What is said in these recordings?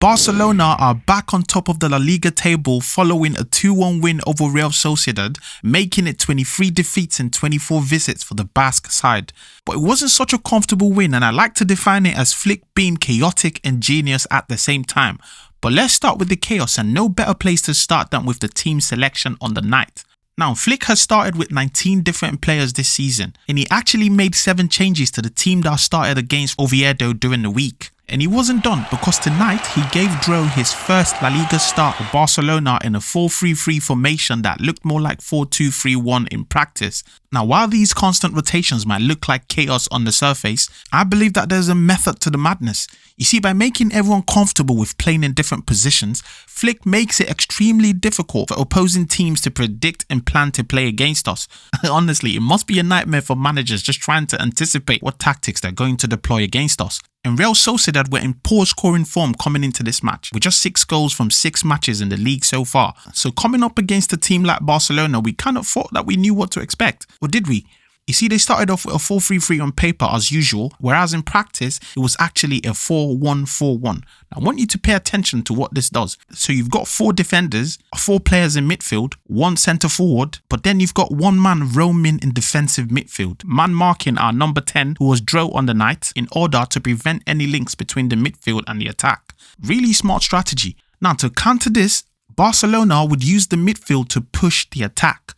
Barcelona are back on top of the La Liga table following a 2-1 win over Real Sociedad, making it 23 defeats and 24 visits for the Basque side. But it wasn't such a comfortable win, and I like to define it as Flick being chaotic and genius at the same time. But let's start with the chaos, and no better place to start than with the team selection on the night. Now, Flick has started with 19 different players this season, and he actually made 7 changes to the team that started against Oviedo during the week. And he wasn't done, because tonight he gave Dro his first La Liga start for Barcelona in a 4-3-3 formation that looked more like 4-2-3-1 in practice. Now, while these constant rotations might look like chaos on the surface, I believe that there's a method to the madness. You see, by making everyone comfortable with playing in different positions, Flick makes it extremely difficult for opposing teams to predict and plan to play against us. Honestly, it must be a nightmare for managers just trying to anticipate what tactics they're going to deploy against us. And Real Sociedad were in poor scoring form coming into this match, with just 6 goals from 6 matches in the league so far. So coming up against a team like Barcelona, we kind of thought that we knew what to expect. Or did we? You see, they started off with a 4-3-3 on paper as usual, whereas in practice, it was actually a 4-1-4-1. Now, I want you to pay attention to what this does. So you've got 4 defenders, 4 players in midfield, 1 centre forward, but then you've got 1 man roaming in defensive midfield, man marking our number 10, who was Dro on the night, in order to prevent any links between the midfield and the attack. Really smart strategy. Now, to counter this, Barcelona would use the midfield to push the attack.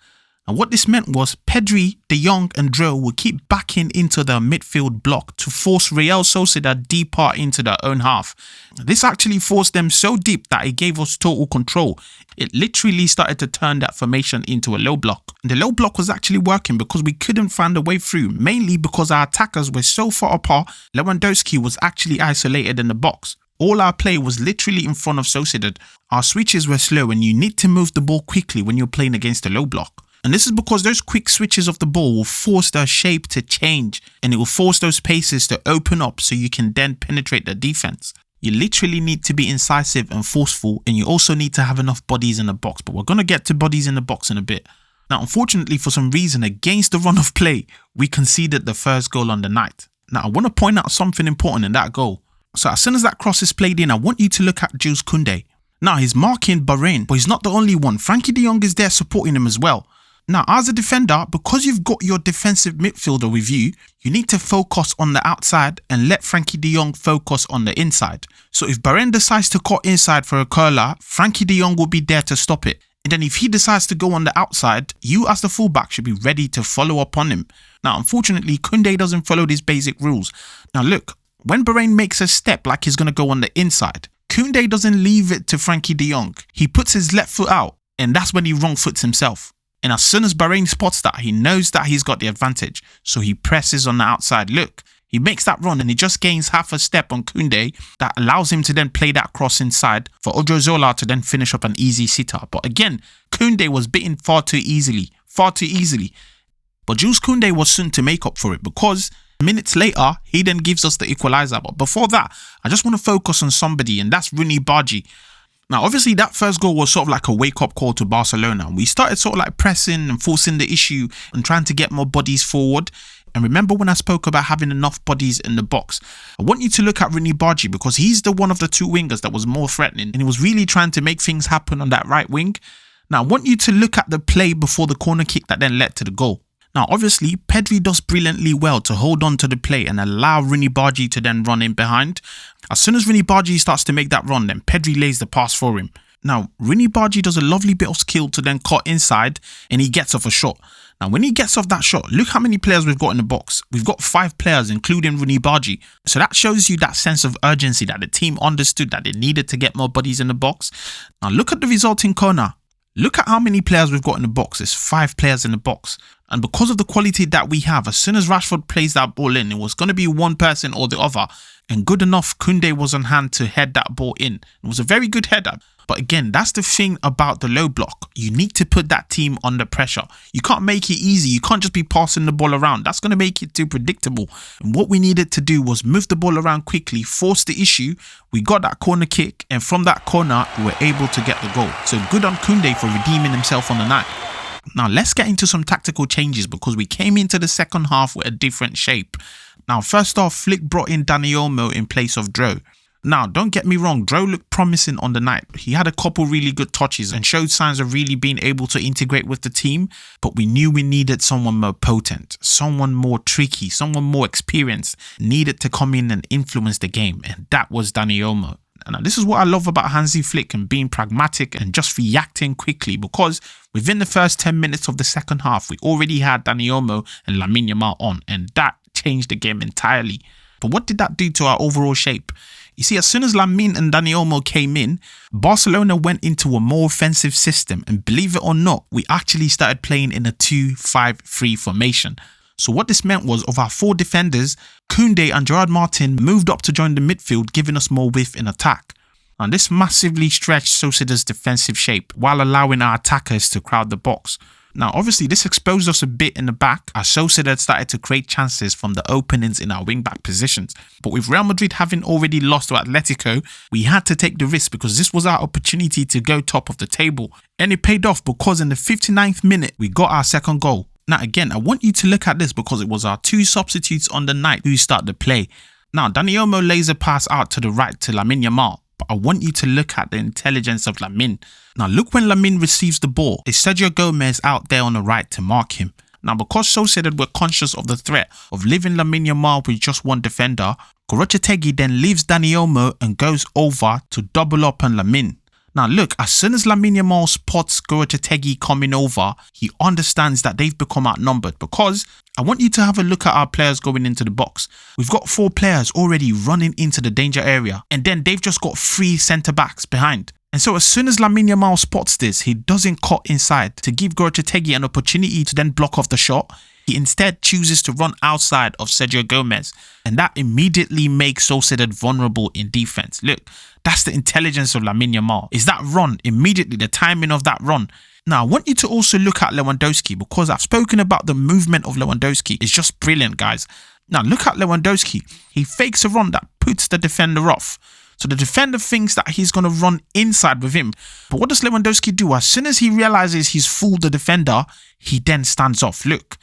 And what this meant was Pedri, De Jong and Dro would keep backing into the midfield block to force Real Sociedad deeper into their own half. This actually forced them so deep that it gave us total control. It literally started to turn that formation into a low block. And the low block was actually working because we couldn't find a way through, mainly because our attackers were so far apart. Lewandowski was actually isolated in the box. All our play was literally in front of Sociedad. Our switches were slow, and you need to move the ball quickly when you're playing against a low block. And this is because those quick switches of the ball will force their shape to change, and it will force those spaces to open up so you can then penetrate the defense. You literally need to be incisive and forceful, and you also need to have enough bodies in the box, but we're going to get to bodies in the box in a bit. Now, unfortunately, for some reason, against the run of play, we conceded the first goal on the night. Now, I want to point out something important in that goal. So as soon as that cross is played in, I want you to look at Kounde. Now, he's marking Bahrain, but he's not the only one. Frenkie de Jong is there supporting him as well. Now, as a defender, because you've got your defensive midfielder with you, you need to focus on the outside and let Frenkie de Jong focus on the inside. So if Bahrain decides to cut inside for a curler, Frenkie de Jong will be there to stop it. And then if he decides to go on the outside, you as the fullback should be ready to follow up on him. Now, unfortunately, Kounde doesn't follow these basic rules. Now look, when Bahrain makes a step like he's going to go on the inside, Kounde doesn't leave it to Frenkie de Jong. He puts his left foot out, and that's when he wrong foots himself. And as soon as Bahrain spots that, he knows that he's got the advantage. So he presses on the outside. Look, he makes that run and he just gains half a step on Kounde that allows him to then play that cross inside for Odriozola to then finish up an easy sitter. But again, Kounde was beaten far too easily. But Jules Kounde was soon to make up for it, because minutes later, he then gives us the equaliser. But before that, I just want to focus on somebody, and that's Rooney Bargi. Now, obviously, that first goal was sort of like a wake-up call to Barcelona. We started sort of like pressing and forcing the issue and trying to get more bodies forward. And remember when I spoke about having enough bodies in the box? I want you to look at Rooney Bargi, because he's the one of the 2 wingers that was more threatening, and he was really trying to make things happen on that right wing. Now, I want you to look at the play before the corner kick that then led to the goal. Now, obviously, Pedri does brilliantly well to hold on to the play and allow Rooney Bargi to then run in behind. As soon as Rooney Bargi starts to make that run, then Pedri lays the pass for him. Now, Rooney Bargi does a lovely bit of skill to then cut inside, and he gets off a shot. Now, when he gets off that shot, look how many players we've got in the box. We've got 5 players, including Rooney Bargi. So that shows you that sense of urgency that the team understood that they needed to get more bodies in the box. Now, look at the resulting corner. Look at how many players we've got in the box. There's 5 players in the box. And because of the quality that we have, as soon as Rashford plays that ball in, it was going to be one person or the other. And good enough, Kounde was on hand to head that ball in. It was a very good header. But again, that's the thing about the low block. You need to put that team under pressure. You can't make it easy. You can't just be passing the ball around. That's going to make it too predictable. And what we needed to do was move the ball around quickly, force the issue. We got that corner kick, and from that corner, we were able to get the goal. So good on Kounde for redeeming himself on the night. Now, let's get into some tactical changes, because we came into the second half with a different shape. Now, first off, Flick brought in Dani Olmo in place of Dro. Now, don't get me wrong, Dro looked promising on the night. He had a couple really good touches and showed signs of really being able to integrate with the team, but we knew we needed someone more potent, someone more tricky, someone more experienced, needed to come in and influence the game, and that was Dani Olmo. And this is what I love about Hansi Flick and being pragmatic and just reacting quickly, because within the first 10 minutes of the second half, we already had Dani Olmo and Lamine Yamal on, and that changed the game entirely. But what did that do to our overall shape? You see, as soon as Lamine and Dani Olmo came in, Barcelona went into a more offensive system, and believe it or not, we actually started playing in a 2-5-3 formation. So what this meant was, of our 4 defenders, Kounde and Gerard Martin moved up to join the midfield, giving us more width in attack. And this massively stretched Sociedad's defensive shape while allowing our attackers to crowd the box. Now, obviously, this exposed us a bit in the back as Sociedad started to create chances from the openings in our wing-back positions. But with Real Madrid having already lost to Atletico, we had to take the risk because this was our opportunity to go top of the table. And it paid off because in the 59th minute, we got our second goal. Now, again, I want you to look at this because it was our 2 substitutes on the night who started the play. Now, Dani Olmo lays a pass out to the right to Lamine Yamal. But I want you to look at the intelligence of Lamine. Now, look when Lamine receives the ball. It's Sergio Gomez out there on the right to mark him. Now, because Sociedad were conscious of the threat of leaving Lamine Yamal with just one defender, Gorochategui then leaves Dani Olmo and goes over to double up on Lamine. Now look, as soon as Lamine Yamal spots Gorochategui coming over, he understands that they've become outnumbered, because I want you to have a look at our players going into the box. We've got 4 players already running into the danger area, and then they've just got 3 centre-backs behind. And so as soon as Lamine Yamal spots this, he doesn't cut inside to give Gorochategui an opportunity to then block off the shot. He instead chooses to run outside of Sergio Gomez, and that immediately makes Sociedad vulnerable in defense. Look, that's the intelligence of Lamine Yamal. Is that run, immediately the timing of that run. Now, I want you to also look at Lewandowski, because I've spoken about the movement of Lewandowski. It's just brilliant, guys. Now, look at Lewandowski. He fakes a run that puts the defender off. So the defender thinks that he's going to run inside with him. But what does Lewandowski do? As soon as he realizes he's fooled the defender, he then stands off. Look.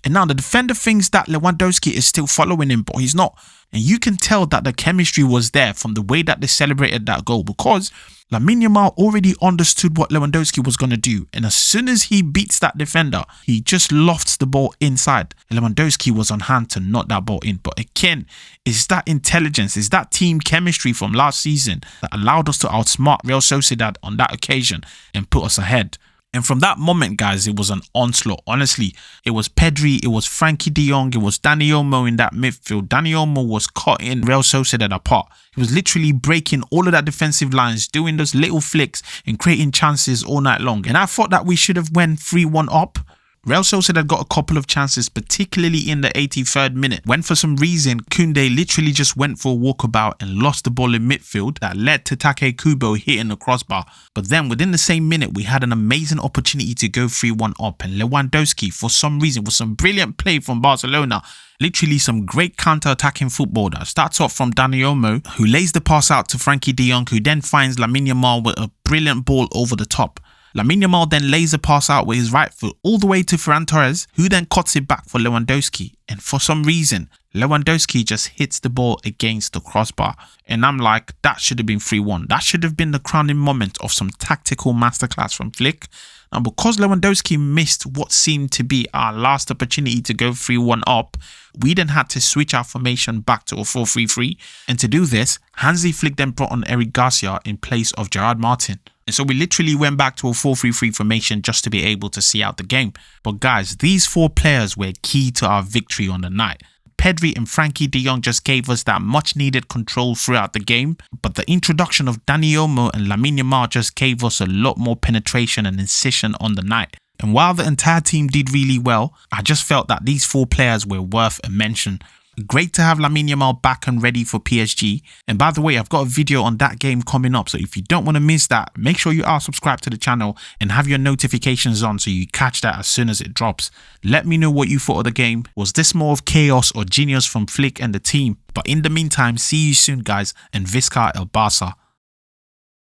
And now the defender thinks that Lewandowski is still following him, but he's not. And you can tell that the chemistry was there from the way that they celebrated that goal, because Lamine Yamal already understood what Lewandowski was going to do. And as soon as he beats that defender, he just lofts the ball inside. And Lewandowski was on hand to knock that ball in. But again, it's that intelligence, it's that team chemistry from last season that allowed us to outsmart Real Sociedad on that occasion and put us ahead. And from that moment, guys, it was an onslaught. Honestly, it was Pedri, it was Frankie de Jong, it was Dani Olmo in that midfield. Dani Olmo was cutting Real Sociedad apart. He was literally breaking all of that defensive lines, doing those little flicks and creating chances all night long. And I thought that we should have went 3-1 up. Real Sociedad got a couple of chances, particularly in the 83rd minute, when for some reason Kounde literally just went for a walkabout and lost the ball in midfield that led to Take Kubo hitting the crossbar. But then within the same minute, we had an amazing opportunity to go 3-1 up, and Lewandowski, for some reason, with some brilliant play from Barcelona, literally some great counter-attacking football that starts off from Dani Olmo, who lays the pass out to Frankie de Jong, who then finds Lamine Yamal with a brilliant ball over the top. Lamine Yamal then lays a pass out with his right foot all the way to Ferran Torres, who then cuts it back for Lewandowski. And for some reason, Lewandowski just hits the ball against the crossbar. And I'm like, that should have been 3-1. That should have been the crowning moment of some tactical masterclass from Flick. And because Lewandowski missed what seemed to be our last opportunity to go 3-1 up, we then had to switch our formation back to a 4-3-3. And to do this, Hansi Flick then brought on Eric Garcia in place of Gerard Martin. And so we literally went back to a 4-3-3 formation just to be able to see out the game. But guys, these 4 players were key to our victory on the night. Pedri and Frankie de Jong just gave us that much needed control throughout the game. But the introduction of Dani Olmo and Lamine Yamal just gave us a lot more penetration and incision on the night. And while the entire team did really well, I just felt that these 4 players were worth a mention. Great to have Lamine Yamal back and ready for PSG. And by the way, I've got a video on that game coming up. So if you don't want to miss that, make sure you are subscribed to the channel and have your notifications on so you catch that as soon as it drops. Let me know what you thought of the game. Was this more of chaos or genius from Flick and the team? But in the meantime, see you soon, guys, and Visca El Barça.